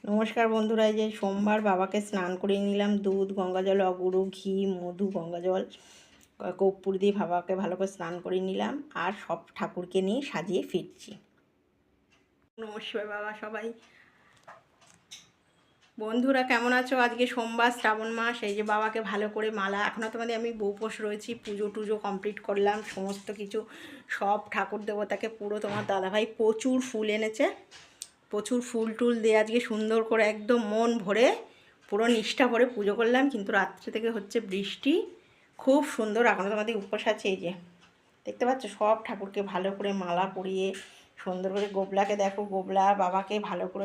নমস্কার বন্ধুরা, এই যে সোমবার বাবাকে স্নান করিয়ে নিলাম। দুধ, গঙ্গাজল, অগুরু, ঘি, মধু, গঙ্গাজল, কর্পূর দিয়ে বাবাকে ভালো করে স্নান করিয়ে নিলাম। আর সব ঠাকুরকে নিয়ে সাজিয়ে ফিরছি। নমস্কার বাবা সবাই। বন্ধুরা কেমন আছো? আজকে সোমবার, শ্রাবণ মাস। এই যে বাবাকে ভালো করে মালা, এখনও তোমাদের আমি বউপোষ রয়েছি, পুজো টুজো কমপ্লিট করলাম সমস্ত কিছু। সব ঠাকুর দেবতাকে পুরো তোমার দাদাভাই প্রচুর ফুল এনেছে, প্রচুর ফুল টুল দিয়ে আজকে সুন্দর করে একদম মন ভরে পুরো নিষ্ঠা ভরে পুজো করলাম। কিন্তু রাত্রে থেকে হচ্ছে বৃষ্টি, খুব সুন্দর। এখনও তোমাদের উপোস আছে। এই যে দেখতে পাচ্ছ, সব ঠাকুরকে ভালো করে মালা পরিয়ে সুন্দর করে, গোবলাকে দেখো, গোবলা বাবাকে ভালো করে